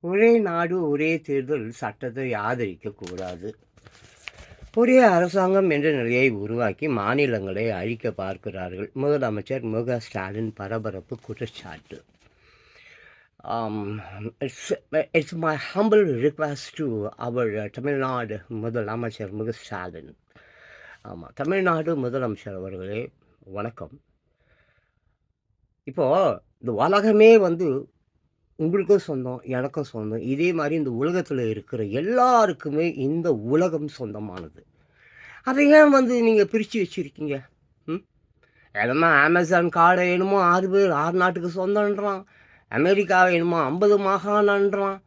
ஒரே நாடு ஒரே தேர்தல் சட்டத்தை ஆதரிக்கக்கூடாது. ஒரே அரசாங்கம் என்ற நிலையை உருவாக்கி மாநிலங்களை அழிக்க பார்க்கிறார்கள். முதலமைச்சர் ஸ்டாலின் பரபரப்பு குற்றச்சாட்டு. It's it's my humble request to our Tamil Nadu முதலமைச்சர் ஸ்டாலின். தமிழ்நாடு முதலமைச்சர் அவர்களே வணக்கம். இப்போது இந்த உலகமே உங்களுக்கும் சொந்தம், எனக்கும் சொந்தம். இதே மாதிரி இந்த உலகத்தில் இருக்கிற எல்லாருக்குமே இந்த உலகம் சொந்தமானது. அதை ஏன் நீங்கள் பிரித்து வச்சுருக்கீங்க? எதனா அமேசான் காடை என்னமோ 6 பேர் 6 நாட்டுக்கு சொந்தன்றான், அமெரிக்காவை என்னமோ 50 மாகாணன்றான்,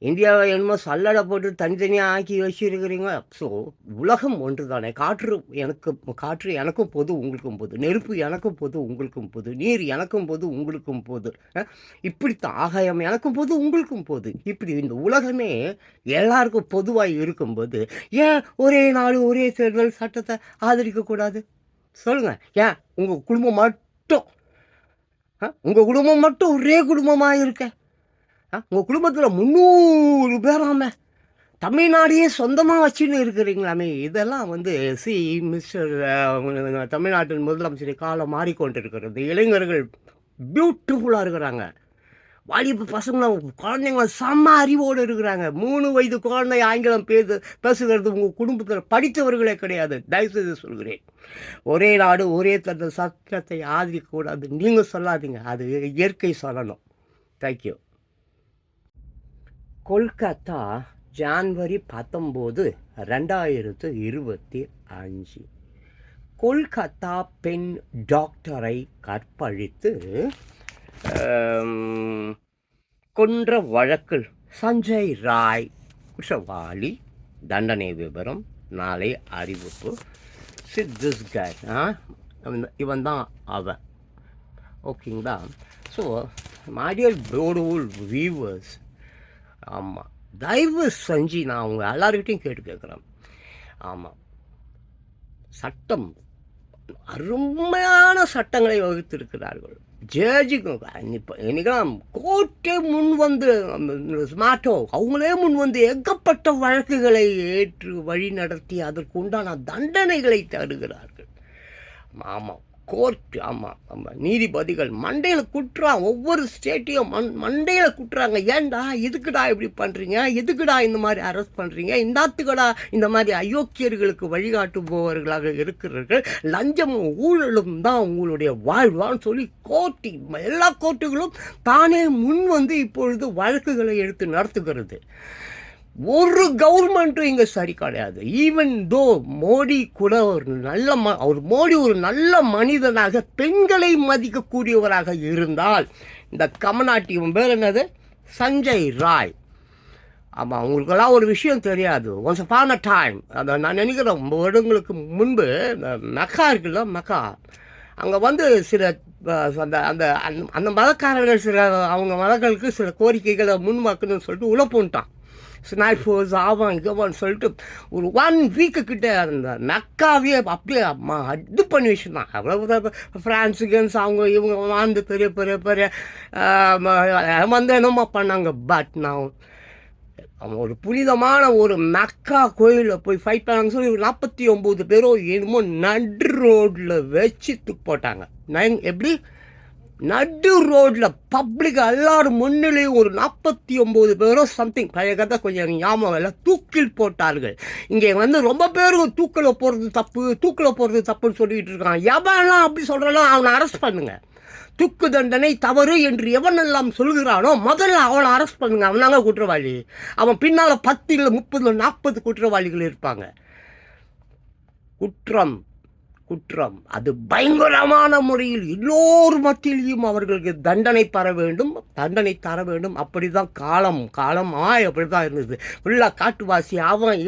இந்தியாவை என்னமோ சல்லடை போட்டு தனித்தனியாக ஆக்கி வச்சுருக்கிறீங்க. ஸோ உலகம் ஒன்று தானே. காற்று எனக்கும் பொது, உங்களுக்கும் பொது. நெருப்பு எனக்கும் பொது, உங்களுக்கும் பொது. நீர் எனக்கும் பொது, உங்களுக்கும் பொது. இப்படித்தான் ஆகாயம் எனக்கும் பொது, உங்களுக்கும் பொது. இப்படி இந்த உலகமே எல்லாருக்கும் பொதுவாக இருக்கும்போது ஏன் ஒரே நாடு ஒரே தேர்தல் சட்டத்தை ஆதரிக்கக்கூடாது? சொல்லுங்கள். ஏன் உங்கள் குடும்பம் மட்டும் ஒரே குடும்பமாக இருக்க? உங்கள் குடும்பத்தில் 300 பேராம தமிழ்நாடையே சொந்தமாக வச்சுன்னு இருக்கிறீங்களாமே. இதெல்லாம் மிஸ்டர் தமிழ்நாட்டின் முதலமைச்சரை காலம் மாறிக்கொண்டிருக்கிறது. இளைஞர்கள் பியூட்டிஃபுல்லாக இருக்கிறாங்க. வாலிப பசங்க குழந்தைங்க செம்ம அறிவோடு இருக்கிறாங்க. 3 வயது குழந்தை ஆங்கிலம் பேசுகிறது உங்கள் குடும்பத்தில் படித்தவர்களே கிடையாது. தயவுசெய்து சொல்கிறேன், ஒரே நாடு ஒரே தேர்தல் சட்டத்தை ஆதரிக்கக்கூடாது. நீங்கள் சொல்லாதீங்க, அது இயற்கை சொல்லணும். தேங்க்யூ. கொல்கத்தா ஜான்வரி 19, 2025. கொல்கத்தா பெண் டாக்டரை கற்பழித்து கொன்ற வழக்கில் சஞ்சய் ராய் குற்றவாளி. தண்டனை விவரம் நாளை அறிவிப்பு. இவன் தான் அவன். ஓகேங்களா? So my dear beautiful viewers, தயவு செஞ்சு நான் அவங்க எல்லாருக்கிட்டையும் கேட்குறேன். சட்டம் அருமையான சட்டங்களை வகுத்திருக்கிறார்கள். இன்னைக்கெல்லாம் கோர்ட்டே அவங்களே ஏகப்பட்ட வழக்குகளை ஏற்று வழி நடத்தி அதற்கு உண்டான தண்டனைகளை தருகிறார்கள். கோர்ட் நீதிபதிகள் மண்டையில் குட்டுறான். ஒவ்வொரு ஸ்டேட்டையும் மண்டையில் குட்டுறாங்க. ஏன்டா எதுக்குடா இப்படி பண்ணுறீங்க? எதுக்குடா இந்த மாதிரி அரெஸ்ட் பண்ணுறீங்க? இந்தாத்துக்கடா இந்த மாதிரி அயோக்கியர்களுக்கு வழிகாட்டுபவர்களாக இருக்கிறார்கள். லஞ்சமும் ஊழலும் தான் உங்களுடைய வாழ்வான்னு சொல்லி எல்லா கோர்ட்டுகளும் தானே இப்பொழுது வழக்குகளை எடுத்து நடத்துகிறது. ஒரு கவர்மெண்ட்டும் இங்கே சரி கிடையாது. ஈவன் தோ மோடி கூட மோடி ஒரு நல்ல மனிதனாக பெண்களை மதிக்கக்கூடியவராக இருந்தால், இந்த கமநாட்டியம் பேர் என்னது, சஞ்சய் ராய். உங்களுக்கெல்லாம் ஒரு விஷயம் தெரியாது. ஒன்ஸ் அப்பான் அ டைம், அதை நான் நினைக்கிறேன், வருடங்களுக்கு முன்பு இந்த மெக்கா இருக்குல்ல, மெக்கா, அங்கே சில அந்த அந்த மதக்காரர்கள் சில அவங்க மதங்களுக்கு சில கோரிக்கைகளை முன்வாக்கணும்னு சொல்லிட்டு உள்ள போன்ட்டான். ஸ்னாய்ஃபோர்ஸ் இவன் சொல்லிட்டு ஒரு 1 வீக்கு கிட்ட அந்த மெக்காவே அப்படியே இது பண்ணி வச்சுருந்தான். அவ்வளோ ஃப்ரான்ஸுகன்ஸ் இவங்க பெரிய பெரிய பெரிய என்னமா பண்ணாங்க. பட் நான் அவன் ஒரு புனிதமான ஒரு மெக்கா கோயிலில் போய் ஃபைட் பண்ணாங்க சொல்லி 49 பேரோ என்னமோ நடு ரோட்டில் வச்சு தூக்கு போட்டாங்க. எப்படி நடு ரோட்டில் பப்ளிக் எல்லாரும் முன்னிலையும் ஒரு 49 பேரோ சம்திங், பழைய கதை கொஞ்சம் ஞாபகம் இல்லை, தூக்கில் போட்டார்கள். இங்கே ரொம்ப பேரும் தூக்கில் போகிறது தப்புன்னு சொல்லிட்டு இருக்கான். எவன்லாம் அப்படி சொல்கிறாலும் அவனை அரெஸ்ட் பண்ணுங்க. தூக்கு தண்டனை தவறு என்று எவனெல்லாம் சொல்கிறானோ முதல்ல அவனை அரெஸ்ட் பண்ணுங்க. அவனாங்க குற்றவாளி. அவன் பின்னால் 10 இல்லை 30 40 குற்றவாளிகள் இருப்பாங்க. குற்றம் அது பயங்கரமான முறையில் எல்லோர் மத்தியிலையும் அவர்களுக்கு தண்டனை தர வேண்டும். அப்படி தான் காலம் அப்படி தான் இருந்தது. ஃபுல்லாக காட்டுவாசி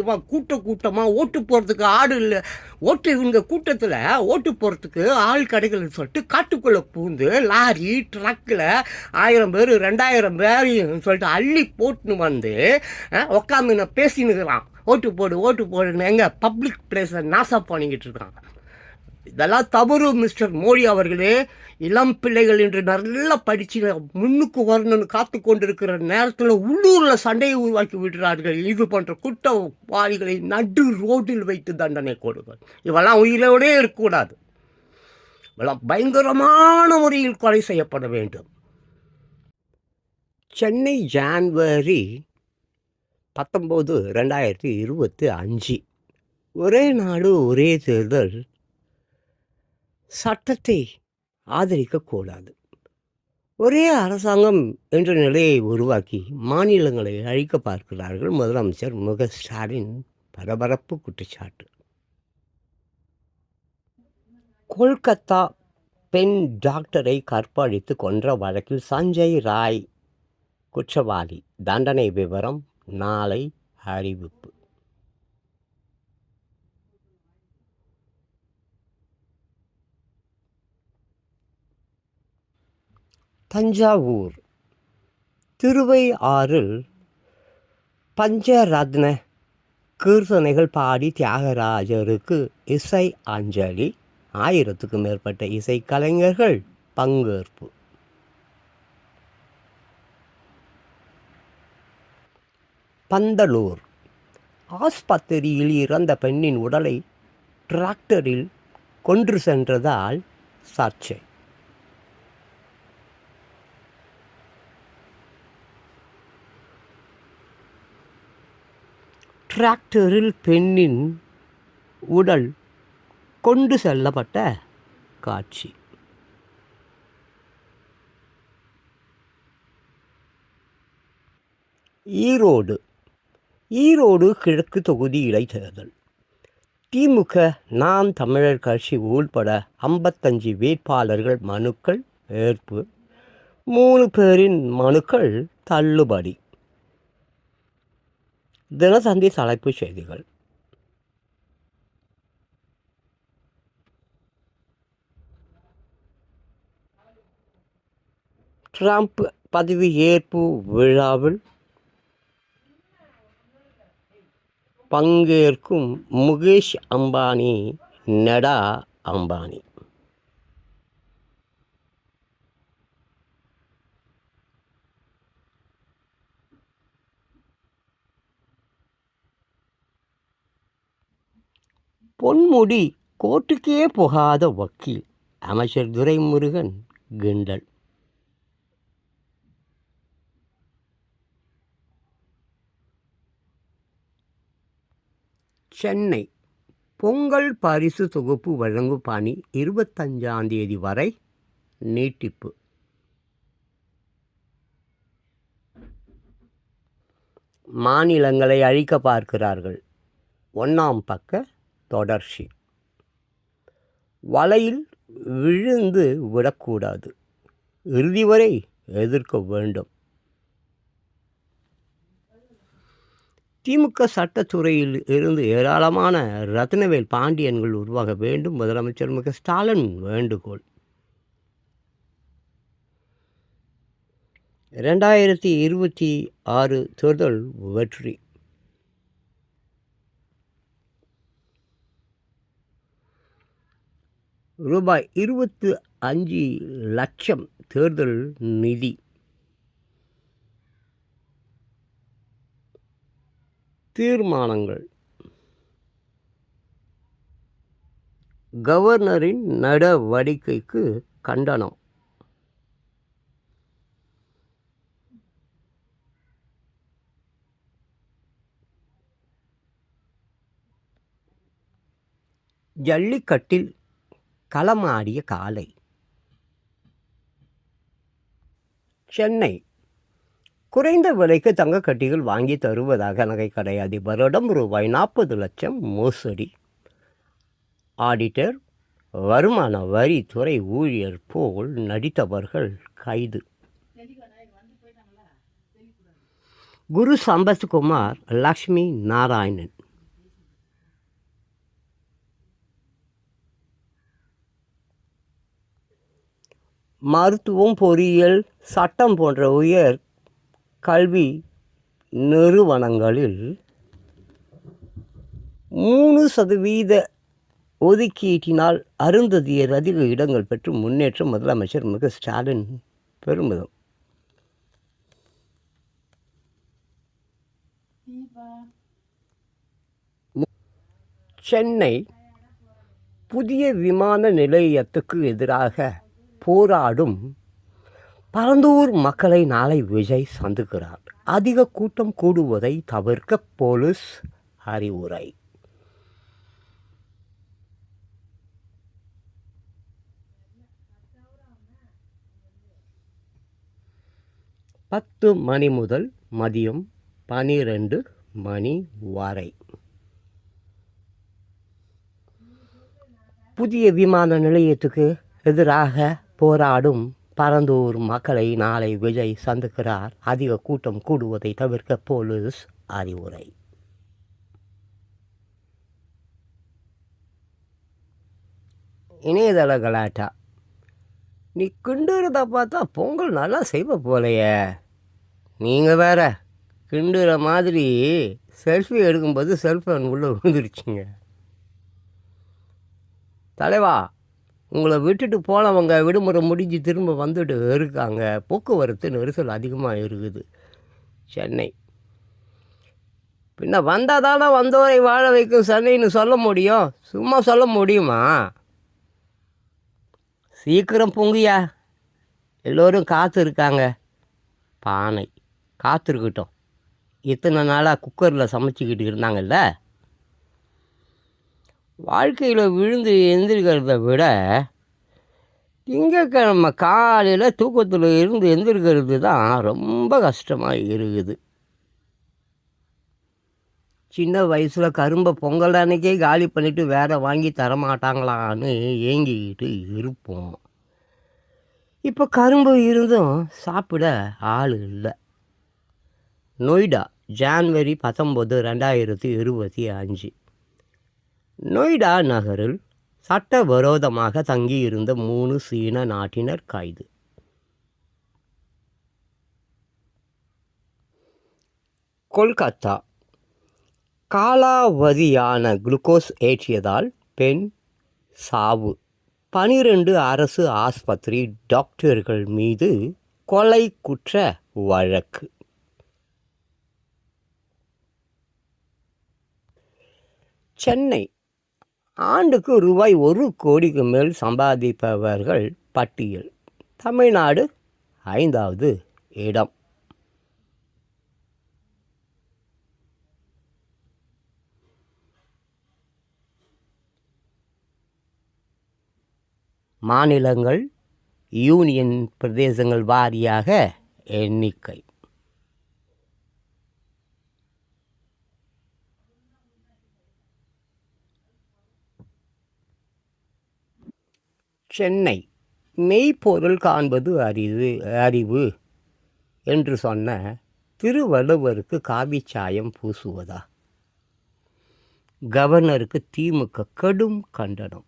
இவன் கூட்டமாக ஓட்டு போகிறதுக்கு ஆடு இல்லை. இவங்க கூட்டத்தில் ஓட்டு போகிறதுக்கு ஆள் கிடைக்கலன்னு சொல்லிட்டு காட்டுக்குள்ளே பூந்து லாரி ட்ரக்கில் 1000 பேர் 2000 பேரையும் சொல்லிட்டு அள்ளி போட்டுன்னு உட்காந்து பேசினுக்கிறான். ஓட்டு போடுன்னு எங்கே பப்ளிக் பிளேஸை நாசா பண்ணிக்கிட்டு இருக்கான். இதெல்லாம் தவறு மிஸ்டர் மோடி அவர்களே. இளம் பிள்ளைகள் என்று நல்லா படித்து முன்னுக்கு வரணும்னு காத்து கொண்டிருக்கிற நேரத்தில் உள்ளூரில் சண்டையை உருவாக்கி விடுறார்கள். இது போன்ற குற்றவாளிகளை நடு ரோட்டில் வைத்து தண்டனை கொடுங்கள். இவெல்லாம் உயிரோடே இருக்கக்கூடாது. இவெல்லாம் பயங்கரமான முறையில் கொலை செய்யப்பட வேண்டும். சென்னை ஜான்வரி 19, 2025. ஒரே நாடு ஒரே தேர்தல் சட்டத்தை ஆதரிக்கக்கூடாது. ஒரே அரசாங்கம் என்ற நிலையை உருவாக்கி மாநிலங்களை அழிக்க பார்க்கிறார்கள் முதலமைச்சர் மு.க. ஸ்டாலின். பரபரப்பு குற்றச்சாட்டு. கொல்கத்தா பெண் டாக்டரை கற்பழித்து கொன்ற வழக்கில் சஞ்சய் ராய் குற்றவாளி. தண்டனை விவரம் நாளை அறிவிப்பு. தஞ்சாவூர் திருவையாறில் பஞ்சரத்ன கீர்த்தனைகள் பாடி தியாகராஜருக்கு இசை அஞ்சலி. 1000க்கும் மேற்பட்ட இசைக்கலைஞர்கள் பங்கேற்பு. பந்தலூர் ஆஸ்பத்திரியில் இறந்த பெண்ணின் உடலை டிராக்டரில் கொன்று சென்றதால் சர்ச்சை. டிராக்டரில் பெண்ணின் உடல் கொண்டு செல்லப்பட்ட காட்சி. ஈரோடு கிழக்கு தொகுதி இடைத்தேர்தல். திமுக நாம் தமிழர் கட்சி உள்பட 55 வேட்பாளர்கள் மனுக்கள் ஏற்பு. 3 பேரின் மனுக்கள் தள்ளுபடி. தினசந்தி தலைப்புச் செய்திகள். ட்ரம்ப் பதவியேற்பு விழாவில் பங்கேற்கும் முகேஷ் அம்பானி, நடா அம்பானி. பொன்முடி கோர்ட்டுக்கே போகாத வக்கீல். அமைச்சர் துரைமுருகன் கிண்டல். சென்னை பொங்கல் பரிசு தொகுப்பு வழங்கும் பணி 25ஆம் தேதி வரை நீட்டிப்பு. மாநிலங்களை அழிக்க பார்க்கிறார்கள். 1ஆம் பக்க தொடர்ச்சி. வலையில் விழுந்து விடக்கூடாது. இறுதி வரை எதிர்க்க வேண்டும். திமுக சட்டத்துறையில் இருந்து ஏராளமான ரத்னவேல் பாண்டியன்கள் உருவாக வேண்டும். முதலமைச்சர் மு.க. ஸ்டாலின் வேண்டுகோள். 2026 தேர்தல் வெற்றி. ரூபாய் 25 லட்சம் தேர்தல் நிதி. தீர்மானங்கள். கவர்னரின் நடவடிக்கைக்கு கண்டனம். ஜல்லிக்கட்டில் களமாடிய காளை. சென்னை குறைந்த விலைக்கு தங்கக்கட்டிகள் வாங்கி தருவதாக நகைக்கடை அதிபரிடம் ரூபாய் 40 லட்சம் மோசடி. ஆடிட்டர், வருமான வரித்துறை ஊழியர் போல் நடித்தவர்கள் கைது. குரு சம்பத்குமார், லக்ஷ்மி நாராயணன். மருத்துவம், பொறியியல், சட்டம் போன்ற உயர் கல்வி நிறுவனங்களில் 3% ஒதுக்கீட்டினால் அருந்ததியர் அதிக இடங்கள் பெற்று முன்னேற்றம் முதலமைச்சர் ஸ்டாலின் பெருமிதம். சென்னை புதிய விமான நிலையத்துக்கு எதிராக போராடும் பரந்தூர் மக்களை நாளை விஜய் சந்திக்கிறார். அதிக கூட்டம் கூடுவதை தவிர்க்க போலீஸ் அறிவுரை. பத்து மணி முதல் மதியம் 12 மணி வரை புதிய விமான நிலையத்துக்கு எதிராக போராடும் பரந்தூர் மக்களை நாளை விஜய் சந்திக்கிறார். அதிக கூட்டம் கூடுவதை தவிர்க்க போலீஸ் அறிவுரை. இணையதள கலாட்டா. நீ கிண்டுறத பார்த்தா பொங்கல் நல்லா செய்வ போலையே. நீங்கள் வேற கிண்டுற மாதிரி செல்ஃபி எடுக்கும்போது செல்ஃபோன் உள்ளே விழுந்துருச்சுங்க. தலைவா, உங்களை விட்டுட்டு போனவங்க விடுமுறை முடிஞ்சு திரும்ப வந்துட்டு இருக்காங்க. போக்குவரத்து நெரிசல் அதிகமாக இருக்குது சென்னை. பின்ன வந்தால் தானே வந்தோரை வாழ வைக்கும் சென்னைன்னு சொல்ல முடியும். சும்மா சொல்ல முடியுமா? சீக்கிரம் பொங்கியா, எல்லோரும் காத்திருக்காங்க. பானை காத்திருக்கட்டும். இத்தனை நாளாக குக்கரில் சமைச்சிக்கிட்டு இருந்தாங்கல்ல. வாழ்க்கையில் விழுந்து எந்திரிக்கிறத விட திங்கக்கிழமை காலையில் தூக்கத்தில் இருந்து எந்திரிக்கிறது தான் ரொம்ப கஷ்டமாக இருக்குது. சின்ன வயசில் கரும்பை பொங்கல் அன்னைக்கே காலி பண்ணிவிட்டு வேற வாங்கி தரமாட்டாங்களான்னு ஏங்கிக்கிட்டு இருப்போம். இப்போ கரும்பு இருந்தும் சாப்பிட ஆள் இல்லை. நொய்டா ஜான்வரி 19, 2025. நொய்டா நகரில் சட்டவிரோதமாக தங்கியிருந்த 3 சீன நாட்டினர் கைது. கொல்கத்தா. காலாவதியான குளுக்கோஸ் ஏற்றியதால் பெண் சாவு. 12 அரசு ஆஸ்பத்திரி டாக்டர்கள் மீது கொலை குற்ற வழக்கு. சென்னை. ஆண்டுக்கு ரூபாய் 1 கோடிக்கு மேல் சம்பாதிப்பவர்கள் பட்டியல். தமிழ்நாடு 5வது இடம். மாநிலங்கள், யூனியன் பிரதேசங்கள் வாரியாக எண்ணிக்கை. சென்னை. மெய்ப்பொருள் காண்பது அறிவு என்று சொன்ன திருவள்ளுவருக்கு காவிச்சாயம் பூசுவதா? கவர்னருக்கு திமுக கடும் கண்டனம்.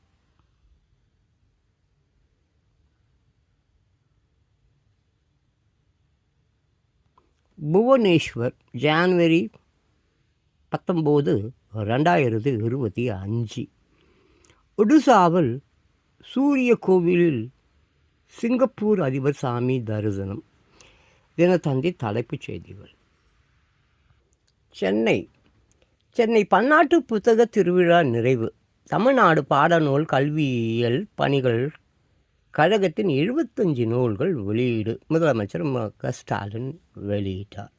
புவனேஸ்வர் ஜான்வரி 19, 2025. ஒடிசாவில் சூரிய கோவிலில் சிங்கப்பூர் அதிபர் சாமி தரிசனம். தினத்தந்தி தலைப்புச் செய்திகள். சென்னை. சென்னை பன்னாட்டு புத்தக திருவிழா நிறைவு. தமிழ்நாடு பாடநூல் கல்வியியல் பணிகள் கழகத்தின் 75 நூல்கள் வெளியீடு. முதலமைச்சர் ஸ்டாலின் வெளியிட்டார்.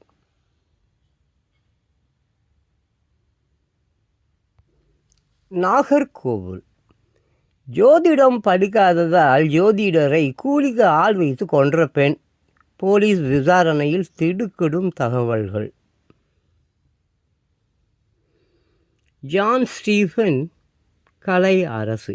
நாகர்கோவில். ஜோதிடம் படிக்காததால் ஜோதிடரை கூலிக்கு ஆள் வைத்து கொன்ற பெண். போலீஸ் விசாரணையில் திடுக்கிடும் தகவல்கள். ஜான் ஸ்டீஃபன் கலை அரசு.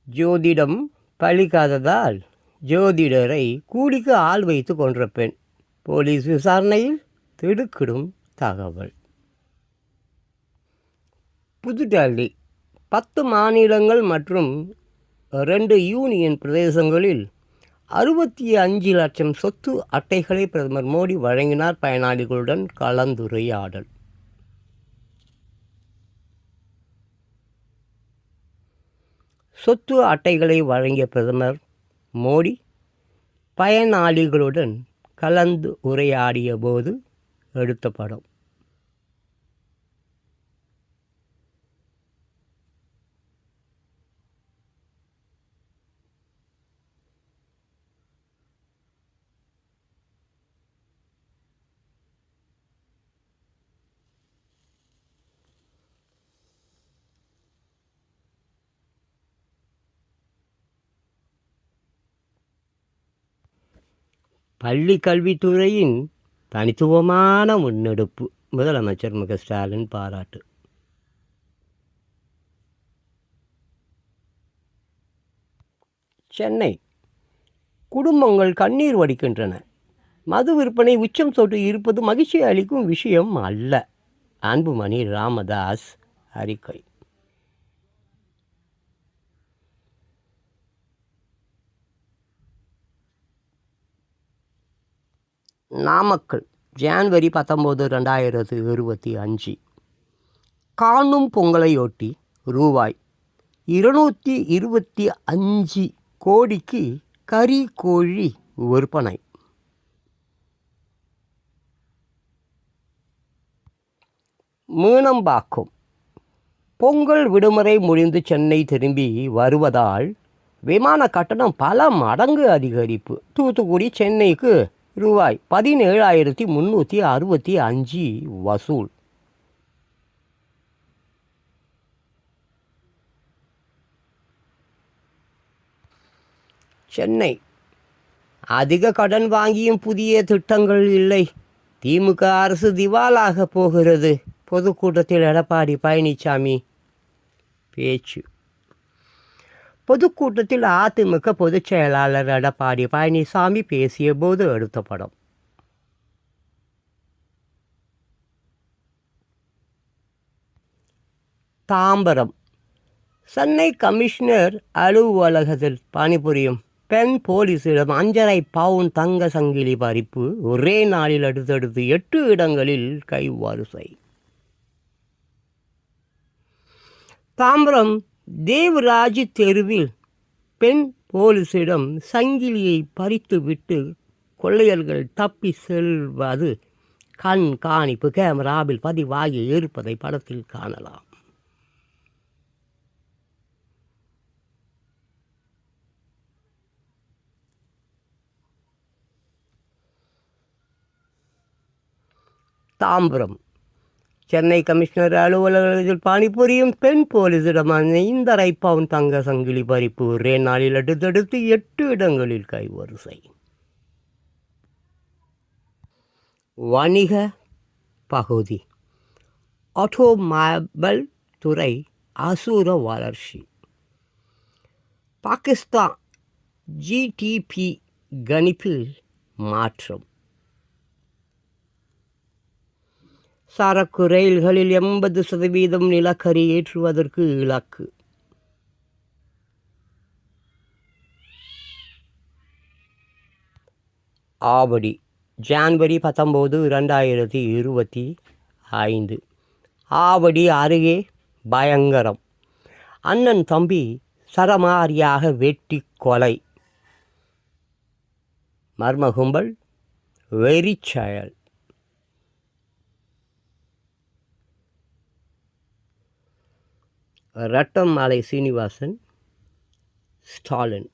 ஜோதிடம் பழிக்காததால் ஜோதிடரை கூலிக்கு ஆள் வைத்து கொன்ற பெண். போலீஸ் விசாரணையில் திடுக்கிடும் தகவல். புதுடெல்லி. 10 மாநிலங்கள் மற்றும் 2 யூனியன் பிரதேசங்களில் 65 லட்சம் சொத்து அட்டைகளை பிரதமர் மோடி வழங்கினார். பயனாளிகளுடன் கலந்துரையாடல். சொத்து அட்டைகளை வழங்கிய பிரதமர் மோடி பயனாளிகளுடன் கலந்து உரையாடிய போது எடுத்த படம். பள்ளி கல்வித்துறையின் தனித்துவமான முன்னெடுப்பு. முதலமைச்சர் மு க ஸ்டாலின் பாராட்டு. சென்னை குடும்பங்கள் கண்ணீர் வடிக்கின்றன. மது விற்பனை உச்சம் தொட்டு இருப்பது மகிழ்ச்சி அளிக்கும் விஷயம் அல்ல. அன்புமணி ராமதாஸ் அறிக்கை. நாமக்கல் ஜனவரி 19, 2025. காணும் பொங்கலையொட்டி ரூபாய் 225 கோடிக்கு கறி கோழி விற்பனை. மீனம்பாக்கம் பொங்கல் விடுமுறை முடிந்து சென்னை திரும்பி வருவதால் விமான கட்டணம் பல மடங்கு அதிகரிப்பு. தூத்துக்குடி சென்னைக்கு ரூபாய் 17,365 வசூல். சென்னை அதிக கடன் வாங்கியும் புதிய திட்டங்கள் இல்லை. திமுக அரசு திவாலாக போகிறது. பொதுக்கூட்டத்தில் எடப்பாடி பழனிசாமி பேச்சு. பொதுக்கூட்டத்தில் அதிமுக பொதுச் செயலாளர் எடப்பாடி பழனிசாமி பேசிய போது எடுத்த படம். தாம்பரம் சென்னை கமிஷனர் அலுவலகத்தில் பணிபுரியும் பெண் போலீசிடம் 5.5 பவுன் தங்க சங்கிலி பறிப்பு. ஒரே நாளில் அடுத்தடுத்து 8 இடங்களில் கைவரிசை. தாம்பரம் தேவராஜ் தெருவில் பெண் போலீசிடம் சங்கிலியை பறித்துவிட்டு கொள்ளையர்கள் தப்பி செல்வது கண்காணிப்பு கேமராவில் பதிவாகி இருப்பதை படத்தில் காணலாம். தாம்பரம் சென்னை கமிஷனர் அலுவலகத்தில் பணிபுரியும் பெண் போலீசிடம் 5.5 பவுன் தங்க சங்கிலி பறிப்பு. ஒரே நாளில் அடுத்தடுத்து 8 இடங்களில் கைவரிசை. வணிக பகுதி ஆட்டோமொபைல் துறை அசுர வளர்ச்சி. பாகிஸ்தான் ஜிடிபி கணிப்பில் மாற்றம். சரக்கு ரயில்களில் 80% நிலக்கரி ஏற்றுவதற்கு இலக்கு. ஆவடி ஜனவரி 19, 2025. ஆவடி அருகே பயங்கரம். அண்ணன் தம்பி சரமாரியாக வெட்டி கொலை. மர்ம கும்பல் வெறிச்செயல். ரட்டம்மாலை சீனிவாசன் ஸ்டாலின்.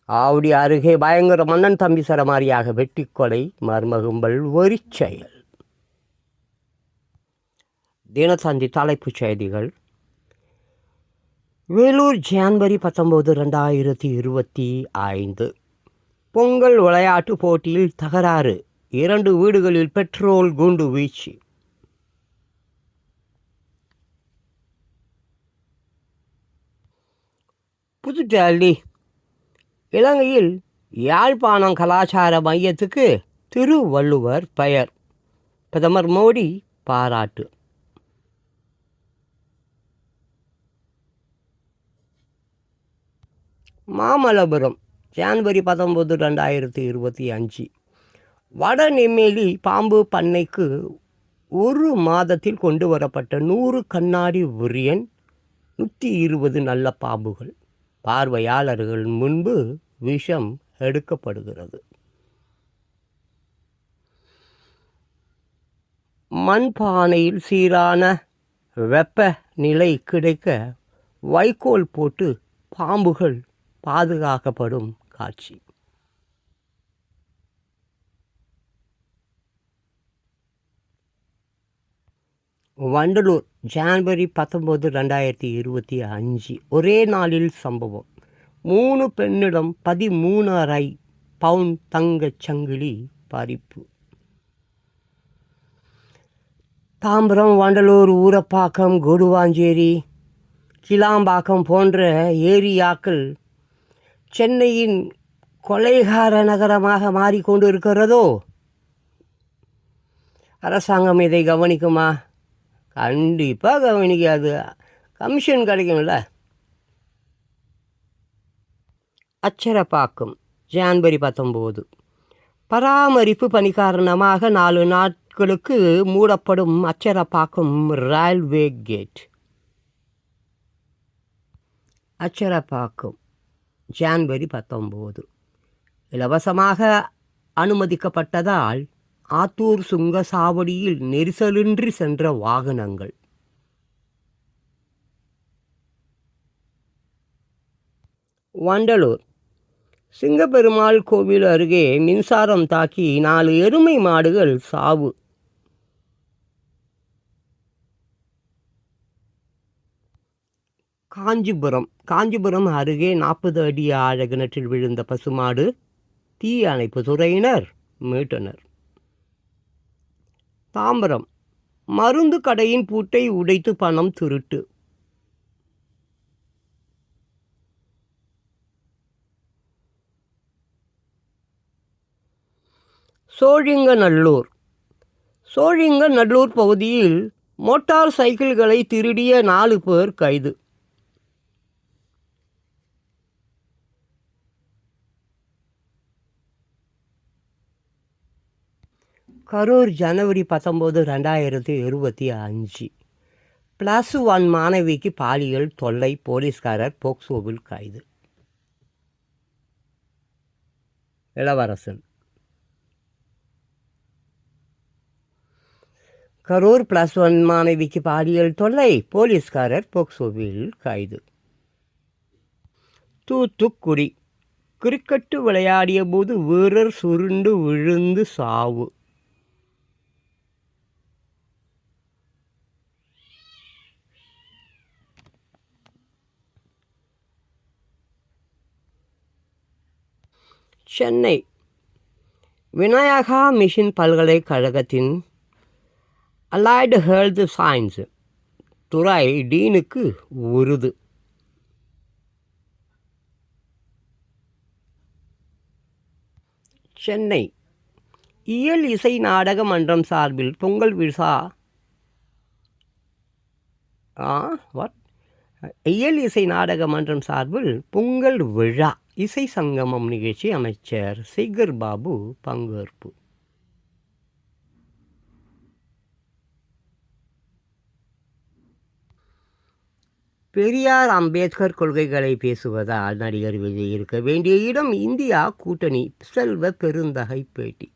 ஆவடி அருகே பயங்கர மன்னன் தம்பி சரமாரியாக வெட்டி கொலை. மர்ம கும்பல் வெறிச்செயல். தினத்தந்தி தலைப்புச் செய்திகள். வேலூர் ஜனவரி 19, 2025. பொங்கல் விளையாட்டு போட்டியில் தகராறு. 2 வீடுகளில் பெட்ரோல் குண்டு வீச்சு. புதுடெல்லி இலங்கையில் யாழ்ப்பாணம் கலாச்சார மையத்துக்கு திருவள்ளுவர் பெயர். பிரதமர் மோடி பாராட்டு. மாமல்லபுரம் ஜனவரி 19, 2025. வடநெம்மேலி பாம்பு பண்ணைக்கு ஒரு மாதத்தில் கொண்டு வரப்பட்ட 100 கண்ணாடி விரியன், 120 நல்ல பாம்புகள். பார்வையாளர்கள் முன்பு விஷம் எடுக்கப்படுகிறது. மண்பானையில் சீரான வெப்பநிலை கிடைக்க வைக்கோல் போட்டு பாம்புகள் பாதுகாக்கப்படும் காட்சி. வண்டலூர் ஜனவரி 19, 2025. ஒரே நாளில் சம்பவம். 3 பெண்ணிடம் 13.5 பவுண்ட் தங்கச் சங்கிலி பறிப்பு. தாம்பரம், வண்டலூர், ஊரப்பாக்கம், கொடுவாஞ்சேரி, கிளாம்பாக்கம் போன்ற ஏரியாக்கள் சென்னையின் கொலைகார நகரமாக மாறிக்கொண்டிருக்கிறதோ? அரசாங்கம் இதை கவனிக்குமா? கண்டிப்பாக கவனிக்காது. கமிஷன் கிடைக்கும்ல. அச்சரப்பாக்கம் ஜனவரி 19. பராமரிப்பு பணி காரணமாக 4 நாட்களுக்கு மூடப்படும் அச்சரப்பாக்கம் ரயில்வே கேட். அச்சரப்பாக்கம் ஜனவரி 19. இலவசமாக அனுமதிக்கப்பட்டதால் ஆத்தூர் சுங்க சாவடியில் நெரிசலின்றி சென்ற வாகனங்கள். வண்டலூர் சிங்கப்பெருமாள் கோவில் அருகே மின்சாரம் தாக்கி 4 எருமை மாடுகள் சாவு. காஞ்சிபுரம் அருகே 40 அடி ஆழ கிணற்றில் விழுந்த பசுமாடு தீ அணைப்பு துறையினர் மீட்டனர். தாம்பரம் மருந்து கடையின் பூட்டை உடைத்து பணம் திருட்டு. சோழிங்கநல்லூர் பகுதியில் மோட்டார் சைக்கிள்களை திருடிய 4 பேர் கைது. கரூர் ஜனவரி 19, 2025. +1 மாணவிக்கு பாலியல் தொல்லை, போலீஸ்காரர் போக்சோவில் கைது. இளவரசன் கரூர் +1 மாணவிக்கு பாலியல் தொல்லை, போலீஸ்காரர் போக்சோவில் கைது. தூத்துக்குடி கிரிக்கெட் விளையாடிய போது வீரர் சுருண்டு விழுந்து சாவு. சென்னை விநாயகா மிஷன் பல்கலைக்கழகத்தின் அலைடு ஹெல்த் சயின்ஸ் துறை டீனுக்கு விருது. சென்னை இயல் இசை நாடக மன்றம் சார்பில் பொங்கல் விழா. இயல் இசை நாடக மன்றம் சார்பில் பொங்கல் விழா இசை சங்கமம் நிகழ்ச்சி. அமைச்சர் சேகர் பாபு பங்கேற்பு. பெரியார் அம்பேத்கர் கொள்கைகளை பேசுவதால் நடிகர் விஜய் இருக்க வேண்டிய இடம் இந்தியா கூட்டணி. செல்வ பெருந்தகை பேட்டி.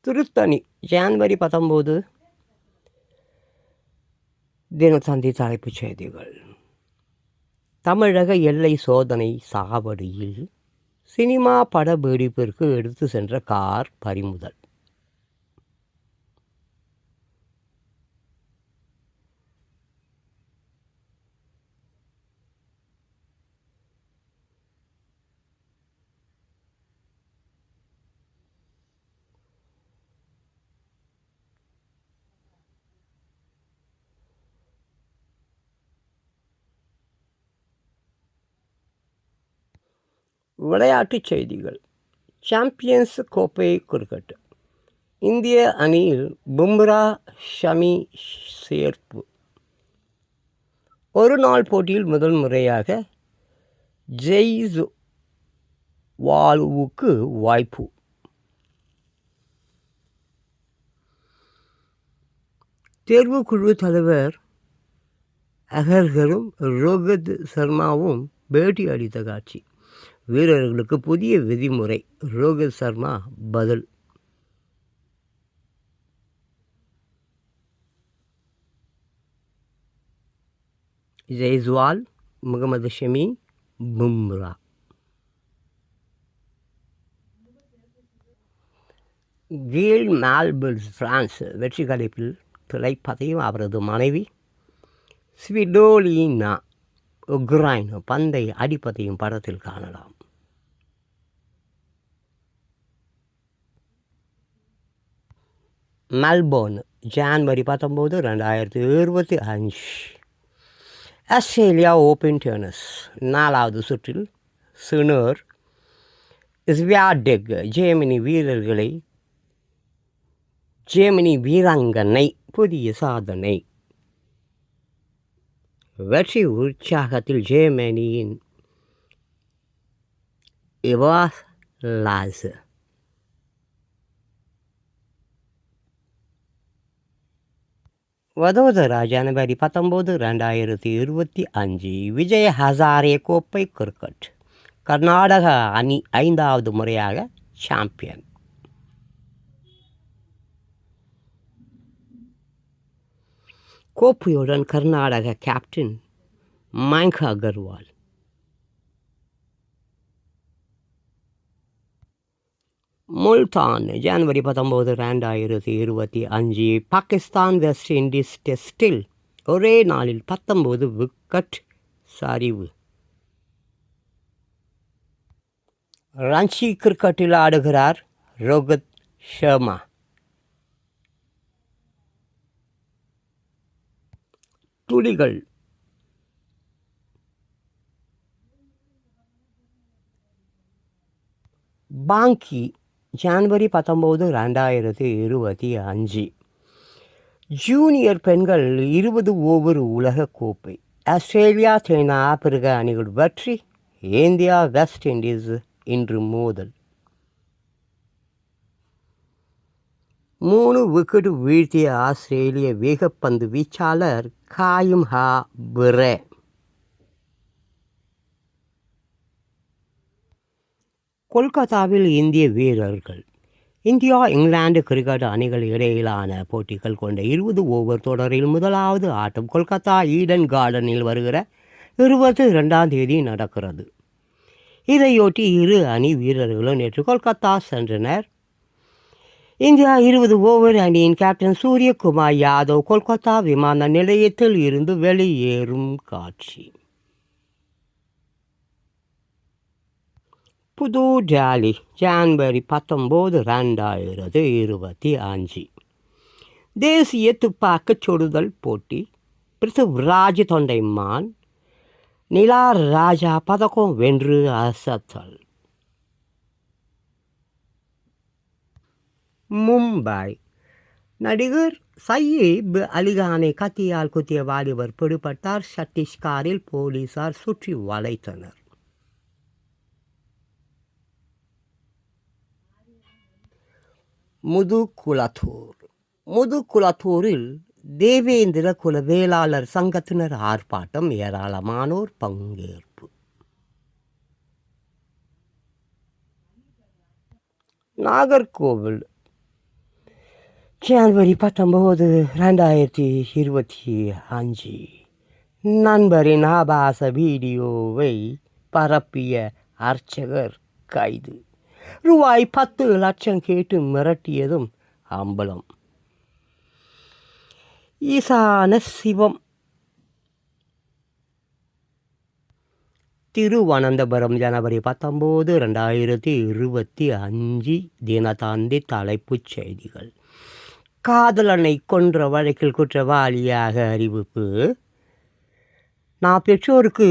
திருத்தணி ஜனவரி 19. தினத்தந்தி தலைப்புச் செய்திகள். தமிழக எல்லை சோதனை சாவடியில் சினிமா பட வெடிப்பிற்கு எடுத்து சென்ற கார் பறிமுதல். விளையாட்டுச் செய்திகள். சாம்பியன்ஸ் கோப்பை கிரிக்கெட். இந்திய அணியில் பும்ரா, ஷமி சேர்ப்பு. ஒரு நாள் போட்டியில் முதல் முறையாக ஜெய்ஸ்வாலுவுக்கு வாய்ப்பு. தேர்வுக்குழு தலைவர் அகர்கரும் ரோஹித் சர்மாவும் பேட்டி அளித்த காட்சி. வீரர்களுக்கு புதிய விதிமுறை, ரோஹித் சர்மா பதில். ஜெய்ஸ்வால், முகமது ஷமி, பும்ரா. கீல் மால்பிள்ஸ் பிரான்ஸ் வெற்றி கலைப்பில் திளைப்பதையும் அவரது மனைவி ஸ்விடோலினா உக்ரைன் பந்தை அடிப்பதையும் படத்தில் காணலாம். மெல்போர்ன் ஜனவரி 19, 2025. ஆஸ்திரேலியா ஓப்பன் டென்னிஸ் 4வது சுற்றில் சினர் ஸ்வியாடெக் ஜெர்மனி வீராங்கனை புதிய சாதனை. வெற்றி உற்சாகத்தில் ஜெர்மனியின் இவாலாஸ். வதோதரா ஜனவரி 19, 2025. விஜய் ஹசாரே கோப்பை கிரிக்கெட். கர்நாடக அணி 5வது முறையாக சாம்பியன். கோப்பையுடன் கர்நாடக கேப்டன் மயங்க் அகர்வால். முல்தான் ஜனவரி 19, 2025. பாகிஸ்தான் வெஸ்ட் இண்டீஸ் டெஸ்டில் ஒரே நாளில் 19 விக்கெட் சரிவு. ரஞ்சி கிரிக்கெட்டில் ஆடுகிறார் ரோஹித் சர்மா. துளிகள். பாங்கி ஜனவரி 19, 2025. ஜூனியர் பெண்கள் 20 ஓவர் உலக கோப்பை. ஆஸ்திரேலியா, சீனா, ஆப்பிரிக்கா அணிகள் வெற்றி. இந்தியா, வெஸ்ட் இண்டீஸ் இன்று மோதல். 3 விக்கெட் வீழ்த்திய ஆஸ்திரேலிய வேகப்பந்து வீச்சாளர் காயும் பிரே. கொல்கத்தாவில் இந்திய வீரர்கள். இந்தியா, இங்கிலாந்து கிரிக்கெட் அணிகள் இடையிலான போட்டிகள் கொண்ட 20 ஓவர் தொடரில் முதலாவது ஆட்டம் கொல்கத்தா ஈடன் கார்டனில் வருகிற 22ஆம் தேதி நடக்கிறது. இதையொட்டி இரு அணி வீரர்களும் நேற்று கொல்கத்தா சென்றனர். இந்தியா 20 ஓவர் அணியின் கேப்டன் சூரியகுமார் யாதவ் கொல்கத்தா விமான நிலையத்தில் இருந்து வெளியேறும் காட்சி. புது டெல்லி ஜனவரி 19, 2025. தேசிய துப்பாக்கிச் சுடுதல் போட்டி. பிருத்திவிராஜ் தொண்டைமான், நிலா ராஜா பதக்கம் வென்று அசத்தல். மும்பை. நடிகர் சயீப் அலிகானை கத்தியால் குத்திய வாலிபர் பிடிபட்டார். சத்தீஸ்கரில் போலீசார் சுற்றி வளைத்தனர். முதுகுளத்தூரில் தேவேந்திர குல வேளாளர் சங்கத்தினர் ஆர்ப்பாட்டம். ஏராளமானோர் பங்கேற்பு. நாகர்கோவில் ஜனவரி 19, 2025. நண்பரின் ஆபாச வீடியோவை பரப்பிய அர்ச்சகர் கைது. ரூபாய் 10 லட்சம் கேட்டு மிரட்டியதும் அம்பலம். ஈசான சிவம். திருவனந்தபுரம் ஜனவரி 19, 2025. தினத்தந்தி தலைப்புச் செய்திகள். காதலனை கொன்ற வழக்கில் குற்றவாளியாக அறிவிப்பு. நான் பெற்றோருக்கு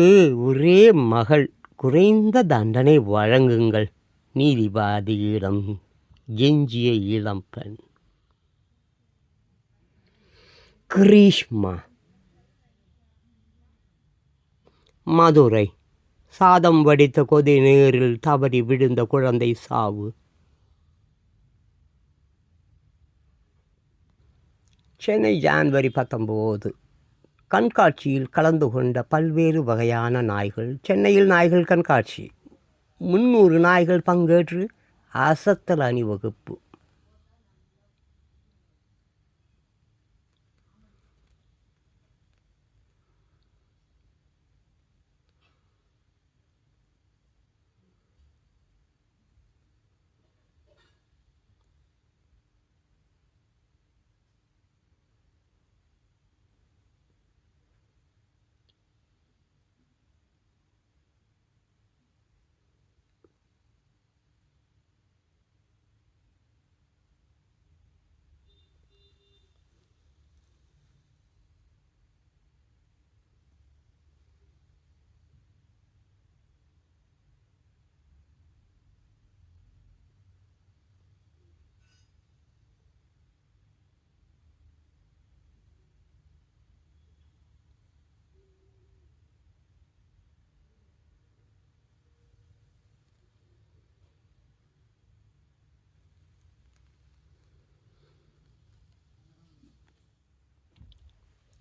ஒரே மகள் குறைந்த தண்டனை வழங்குங்கள் நீதிபதியிடம் எஞ்சிய இளம்பெண். கிரீஷ்மா. மதுரை. சாதம் வடித்த கொதி நீரில் தவறி விழுந்த குழந்தை சாவு. சென்னை ஜனவரி 19. கண்காட்சியில் கலந்து கொண்ட பல்வேறு வகையான நாய்கள். சென்னையில் நாய்கள் கண்காட்சி. 300 நாய்கள் பங்கேற்று அசத்தல் அணிவகுப்பு.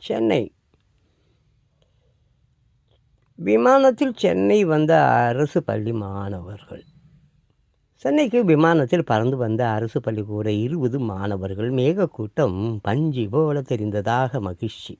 சென்னை. விமானத்தில் சென்னை வந்த அரசு பள்ளி மாணவர்கள். சென்னைக்கு விமானத்தில் பறந்து வந்த அரசு பள்ளிக்கூட 20 மாணவர்கள். மேகக்கூட்டம் பஞ்சு போல தெரிந்ததாக மகிழ்ச்சி.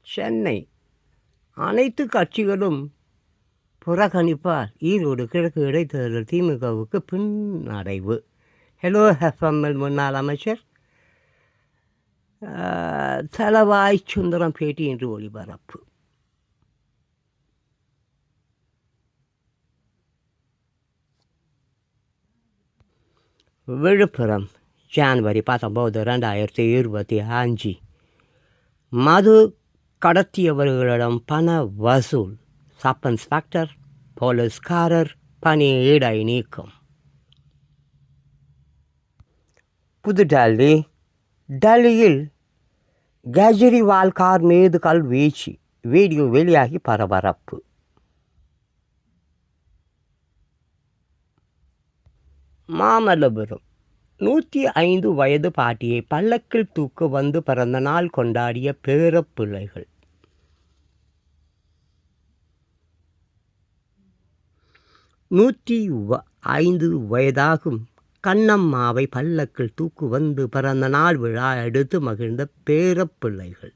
சென்னை. அனைத்து கட்சிகளும் புறக்கணிப்பால் ஈரோடு கிழக்கு இடைத்தேர்தல் திமுகவுக்கு பின்னடைவு. ஹலோ எஃப்எம்எல் முன்னாள் அமைச்சர் தலவாய் சுந்தரம் பேட்டி என்று ஒளிபரப்பு. விழுப்புரம் ஜனவரி 19, 2025. மது கடத்தியவர்களிடம் பண வசூல். சப் இன்ஸ்பெக்டர் போலீஸ்காரர் பணியிடை நீக்கம். புதுடெல்லி. டெல்லியில் கெஜ்ரிவால் கார் மீது கல்வீச்சு. வீடியோ வெளியாகி பரபரப்பு. மாமல்லபுரம். 105 வயது பாட்டியை பல்லக்கில் தூக்க வந்து பிறந்த நாள் கொண்டாடிய பேரப்பிள்ளைகள். நூற்றி 5 வயதாகும் கண்ணம்மாவை பல்லக்கில் தூக்கு வந்து பிறந்த நாள் விழா எடுத்து மகிழ்ந்த பேரப்பிள்ளைகள்.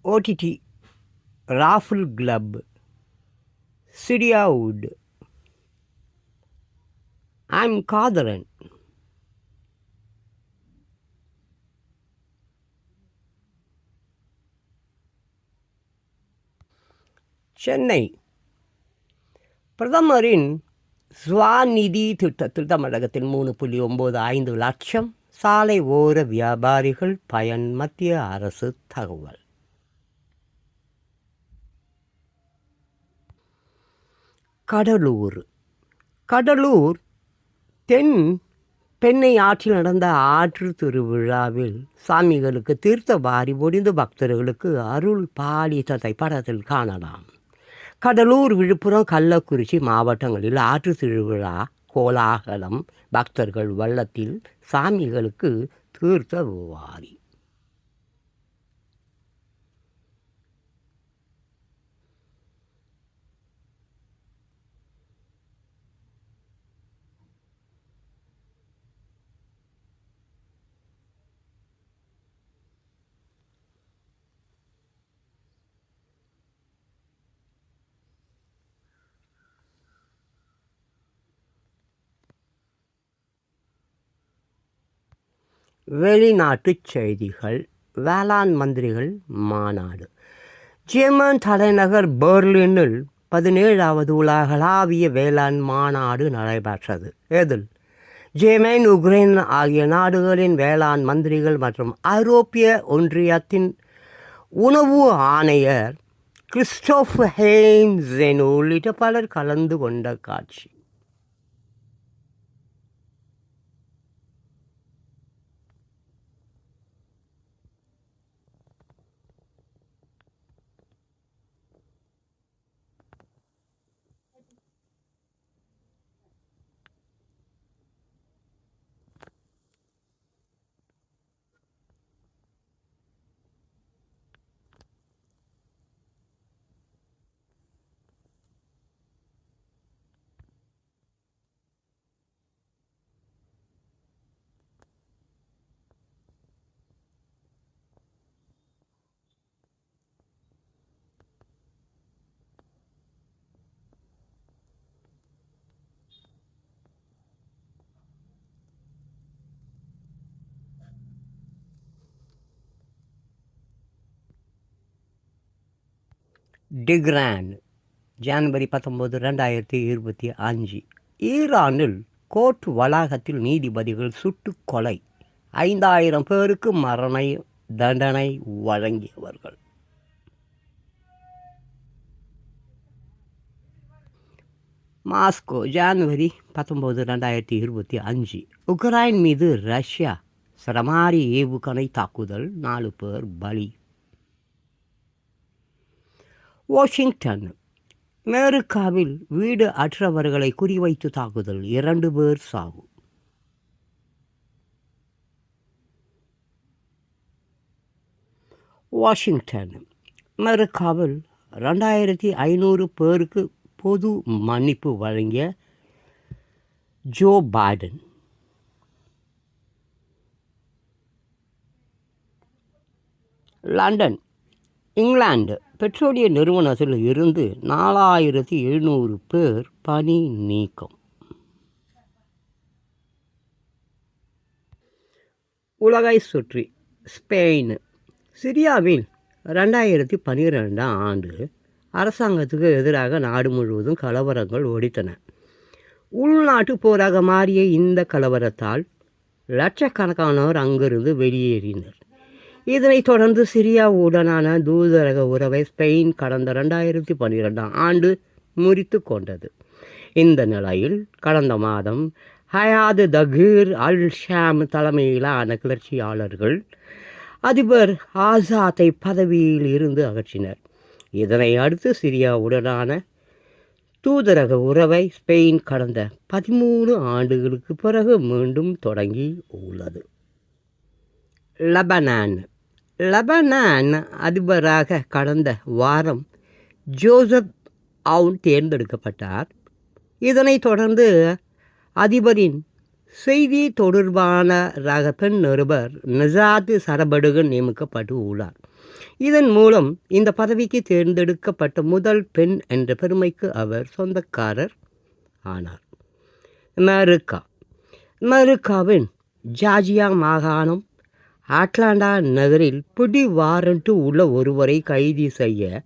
ஓடிடி ராஃபுல் கிளப். சிடியாவுட். ஐம் காதலன். சென்னை. பிரதமரின் ஸ்வாநிதி திட்டத்தில் தமிழகத்தில் 3.95 லட்சம் சாலை ஓர வியாபாரிகள் பயன். மத்திய அரசு தகவல். கடலூர். கடலூர் தென் பெண்ணை ஆற்றில் நடந்த ஆற்று திருவிழாவில் சாமிகளுக்கு தீர்த்த வாரி முடிந்து பக்தர்களுக்கு அருள் பாலித்ததை படத்தில் காணலாம். கடலூர், விழுப்புரம், கள்ளக்குறிச்சி மாவட்டங்களில் ஆற்று திருவிழா கோலாகலம். பக்தர்கள் வள்ளத்தில் சாமிகளுக்கு தீர்த்த வாரி. வெளிநாட்டுச் செய்திகள். வேளாண் மந்திரிகள் மாநாடு. ஜெர்மன் தலைநகர் பெர்லினில் 17வது உலகளாவிய வேளாண் மாநாடு நடைபெற்றது. இதில் ஜெர்மன், உக்ரைன் ஆகிய நாடுகளின் வேளாண் மந்திரிகள் மற்றும் ஐரோப்பிய ஒன்றியத்தின் உணவு ஆணையர் கிறிஸ்டோஃப் ஹெய்ன்சென் உள்ளிட்ட பலர் கலந்து கொண்ட காட்சி. டிக்ரான், ஜனவரி 19, 2025. ஈரானில் கோர்ட் வளாகத்தில் நீதிபதிகள் சுட்டுக் கொலை. 5000 பேருக்கு மரண தண்டனை வழங்கியவர்கள். மாஸ்கோ, ஜனவரி 19, 2025. உக்ரைன் மீது ரஷ்யா சரமாரி ஏவுகணை தாக்குதல், 4 பேர் பலி. வாஷிங்டன், அமெரிக்காவில் வீடு அற்றவர்களை குறிவைத்து தாக்குதல், 2 பேர் சாவு. வாஷிங்டன், அமெரிக்காவில் 2500 பேருக்கு பொது மன்னிப்பு வழங்கிய ஜோ பைடன். லண்டன், இங்கிலாந்து, பெட்ரோலிய நிறுவனத்தில் இருந்து 4700 பேர் பணி நீக்கம். உலகை சுற்றி. ஸ்பெயின், சிரியாவில் 2012 ஆண்டு அரசாங்கத்துக்கு எதிராக நாடு முழுவதும் கலவரங்கள் வெடித்தன. உள்நாட்டு போராக மாறிய இந்த கலவரத்தால் லட்சக்கணக்கானோர் அங்கிருந்து வெளியேறினர். இதனைத் தொடர்ந்து சிரியாவுடனான தூதரக உறவை ஸ்பெயின் கடந்த 2012 ஆண்டு முறித்து கொண்டது. இந்த நிலையில் கடந்த மாதம் ஹயாத் தகீர் அல் ஷாம் தலைமையிலான கிளர்ச்சியாளர்கள் அதிபர் ஆசாத்தை பதவியில் இருந்து அகற்றினர். இதனை அடுத்து சிரியாவுடனான தூதரக உறவை ஸ்பெயின் கடந்த 13 ஆண்டுகளுக்கு பிறகு மீண்டும் தொடங்கி உள்ளது. லெபனான் அதிபராக கடந்த வாரம் ஜோசப் அவுன் தேர்ந்தெடுக்கப்பட்டார். இதனைத் தொடர்ந்து அதிபரின் செய்தி தொடர்பாளராக பெண் நிருபர் நஜாத் சரபடுகன் நியமிக்கப்பட்டு உள்ளார். இதன் மூலம் இந்த பதவிக்கு தேர்ந்தெடுக்கப்பட்ட முதல் பெண் என்ற பெருமைக்கு அவர் சொந்தக்காரர் ஆனார். அமெரிக்காவின் ஜார்ஜியா மாகாணம் அட்லாண்டா நகரில் பிடி வாரண்ட் உள்ள ஒருவரை கைது செய்ய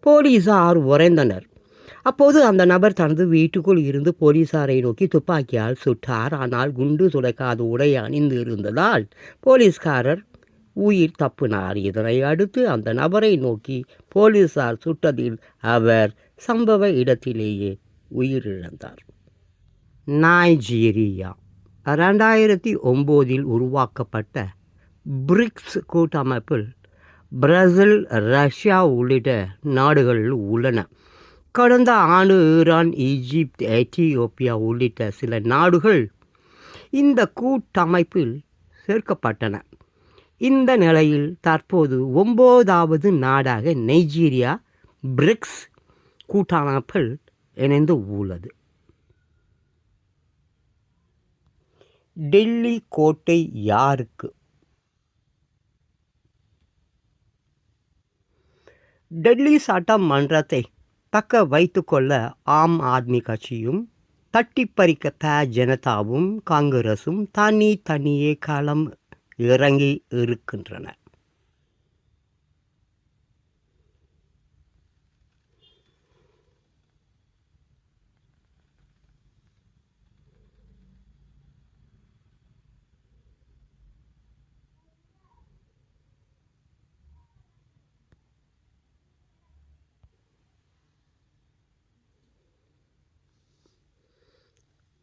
போலீசார் விரைந்தனர். அப்போது அந்த நபர் தனது வீட்டுக்குள் இருந்து போலீசாரை நோக்கி துப்பாக்கியால் சுட்டார். ஆனால் குண்டு துளைக்காத உடை அணிந்து இருந்ததால் போலீஸ்காரர் உயிர் தப்பினார். இதனை அடுத்து அந்த நபரை நோக்கி போலீசார் சுட்டதில் அவர் சம்பவ இடத்திலேயே உயிரிழந்தார். நைஜீரியா, 2009 உருவாக்கப்பட்ட பிரிக்ஸ் கூட்டமைப்பில் பிரேசில், ரஷ்யா உள்ளிட்ட நாடுகள் உள்ளன. கடந்த ஆண்டு ஈரான், ஈஜிப்த், எத்தியோப்பியா உள்ளிட்ட சில நாடுகள் இந்த கூட்டமைப்பில் சேர்க்கப்பட்டன. இந்த நிலையில் தற்போது 9வது நாடாக நைஜீரியா பிரிக்ஸ் கூட்டமைப்பில் இணைந்து உள்ளது. டெல்லி கோட்டை யாருக்கு? டெல்லி சட்டமன்றத்தை தக்க வைத்துக்கொள்ள ஆம் ஆத்மி கட்சியும், தட்டிப்பறிக்க ஜனதாவும், காங்கிரசும் தனியே களம் இறங்கி இருக்கின்றன.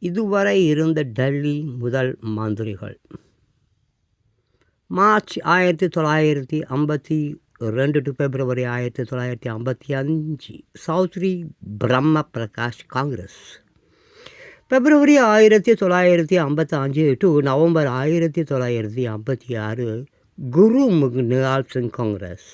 இதுவரை இருந்த டெல்லி முதல் மந்திரிகள்: March 1952 to February 1955 Chaudhary Brahm Prakash, Congress. February 1955 to November 1956 Gurmukh Nihal Singh, Congress.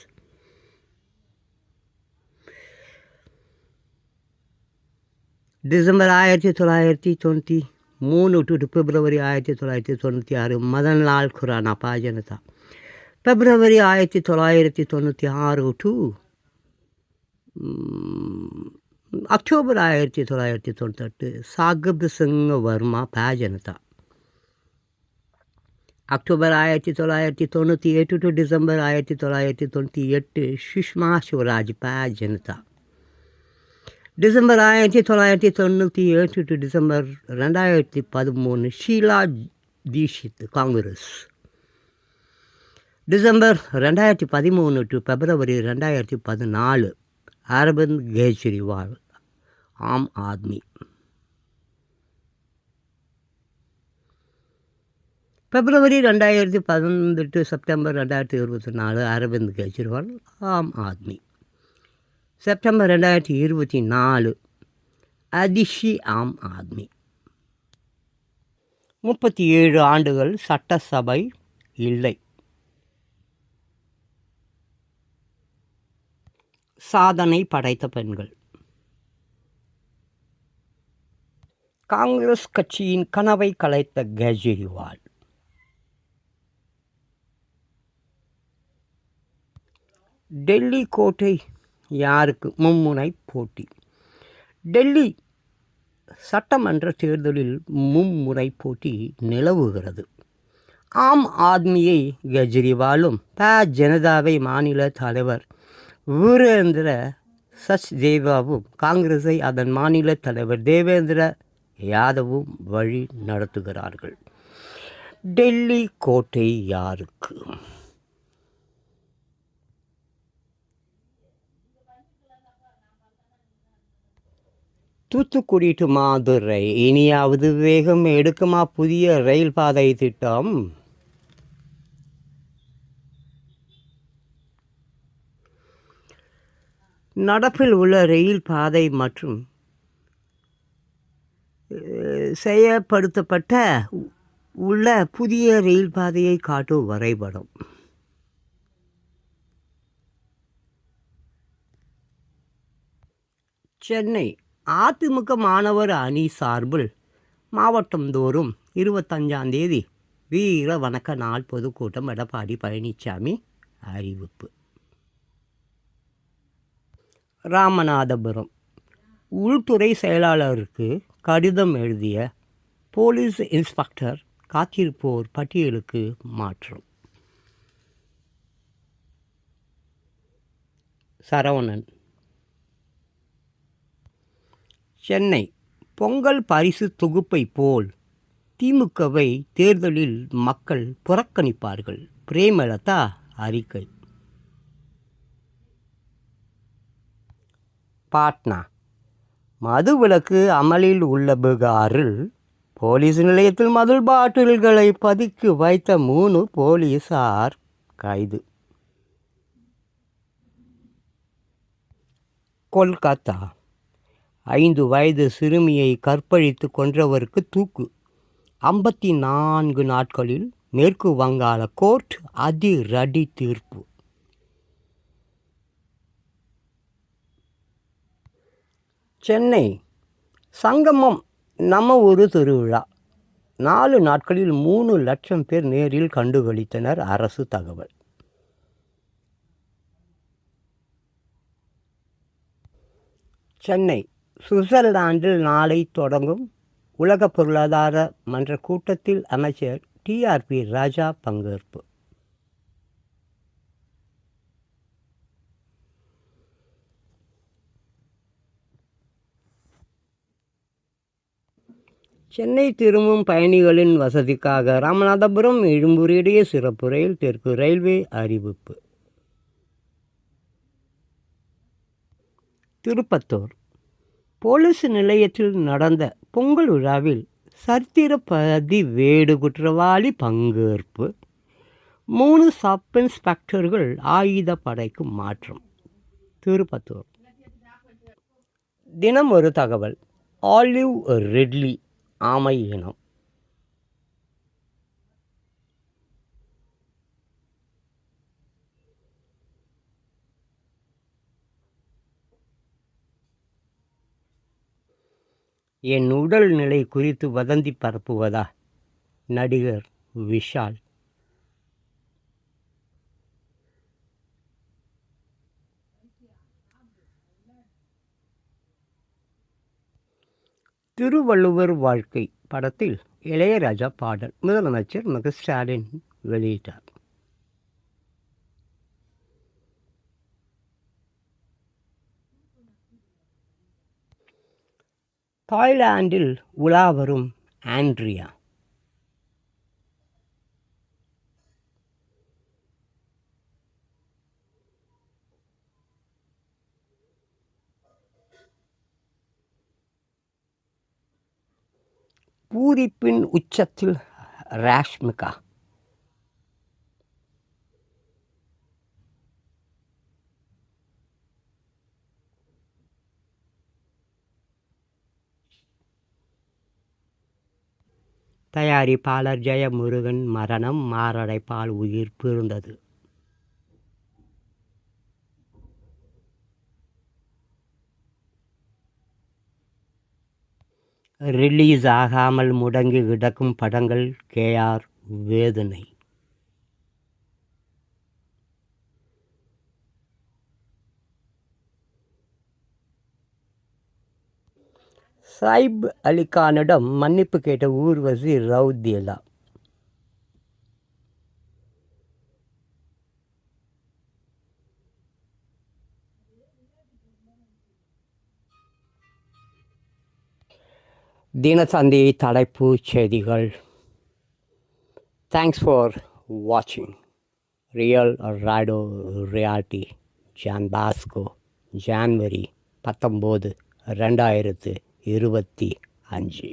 December 1993 to February 1996 Madan Lal Khurana, Janata. February 1996 to October 1998 Sahib Singh Verma, Janata. October 1998 to December 1998 Sushma Swaraj, Janata. December 1998 to December 2013 Sheila Dikshit, Congress. December 2013 to February 2014 Arvind Kejriwal, Aam Aadmi. February 2018 September 2024 Arvind Kejriwal, Aam Aadmi. September 2024 Atishi, Aam Aadmi. 37 ஆண்டுகள் சட்டசபை இல்லை. சாதனை படைத்த பெண்கள்: காங்கிரஸ் கட்சியின் கனவை கலைத்த கெஜ்ரிவால். டெல்லி கோட்டை யாருக்கு? மும்முனை போட்டி. டெல்லி சட்டமன்ற தேர்தலில் மும்முனை போட்டி நிலவுகிறது. ஆம் ஆத்மியை கெஜ்ரிவாலும், ஜனதாவை மாநில தலைவர் வீரேந்திர சச்தேவாவும், காங்கிரஸை அதன் மாநில தலைவர் தேவேந்திர யாதவும் வழி நடத்துகிறார்கள். டெல்லி கோட்டை யாருக்கு? தூத்துக்குடி டு மதுரை இனியாவது வேகம் எடுக்குமா புதிய ரயில் பாதை திட்டம்? நடப்பில் உள்ள ரயில் பாதை மற்றும் செயற்படுத்தப்பட்ட உள்ள புதிய ரயில் பாதையை காட்டும் வரைபடம். சென்னை அதிமுக மாணவர் அணி சார்பில் மாவட்டந்தோறும் 25ஆம் தேதி வீர வணக்க நாள் பொதுக்கூட்டம். எடப்பாடி பழனிசாமி அறிவிப்பு. ராமநாதபுரம் உள்துறை செயலாளருக்கு கடிதம் எழுதிய போலீஸ் இன்ஸ்பெக்டர் காத்திருப்போர் பட்டியலுக்கு மாற்றம். சரவணன். சென்னை பொங்கல் பரிசு தொகுப்பை போல் திமுகவை தேர்தலில் மக்கள் புறக்கணிப்பார்கள். பிரேமலதா அறிக்கை. பாட்னா மதுவிலக்கு அமலில் உள்ள பீகாரில் போலீஸ் நிலையத்தில் மது பாட்டில்களை பதுக்கி வைத்த 3 போலீசார் கைது. கொல்கத்தா 5 வயது சிறுமியை கற்பழித்து கொன்றவருக்கு தூக்கு. 54 நாட்களில் மேற்கு வங்காள கோர்ட் அதிரடி தீர்ப்பு. சென்னை சங்கமம் நம்ம ஊரு திருவிழா 4 நாட்களில் 3 லட்சம் பேர் நேரில் கண்டுகளித்தனர். அரசு தகவல். சென்னை சுவிட்சர்லாந்தில் நாளை தொடங்கும் உலக பொருளாதார மன்ற கூட்டத்தில் அமைச்சர் டிஆர்பி ராஜா பங்கேற்பு. சென்னை திரும்பும் பயணிகளின் வசதிக்காக ராமநாதபுரம் எழும்பூர் இடையே சிறப்பு ரயில். தெற்கு ரயில்வே அறிவிப்பு. திருப்பத்தூர் போலீஸ் நிலையத்தில் நடந்த பொங்கல் விழாவில் சரித்திர பதிவேடு குற்றவாளி பங்கேற்பு. 3 சப் இன்ஸ்பெக்டர்கள் ஆயுதப்படைக்கு மாற்றம். திருப்பத்தூர். தினம் ஒரு தகவல். ஆலிவ் ரிட்லி ஆமை இனம். என் உடல் நிலை குறித்து வதந்தி பரப்புவதா நடிகர் விஷால். திருவள்ளுவர் வாழ்க்கை படத்தில் இளையராஜா பாடல் முதலமைச்சர் மு க ஸ்டாலின் வெளியிட்டார். தாய்லாந்தில் உலா வரும் ஆண்ட்ரியா. பூரிப்பின் உச்சத்தில் ராஷ்மிகா. தயாரிப்பாளர் ஜெயமுருகன் மரணம். மாரடைப்பால் உயிர் பிரிந்தது. ரிலீஸ் ஆகாமல் முடங்கி கிடக்கும் படங்கள். கேஆர் வேதனை. சைப் அலிகானிடம் மன்னிப்பு கேட்ட ஊர்வசி ரவுத்யலா. தினத்தந்தி தலைப்புச் செய்திகள். தேங்க்ஸ் ஃபார் வாட்சிங். Real ராடோ reality John Bosco January 19, 2025.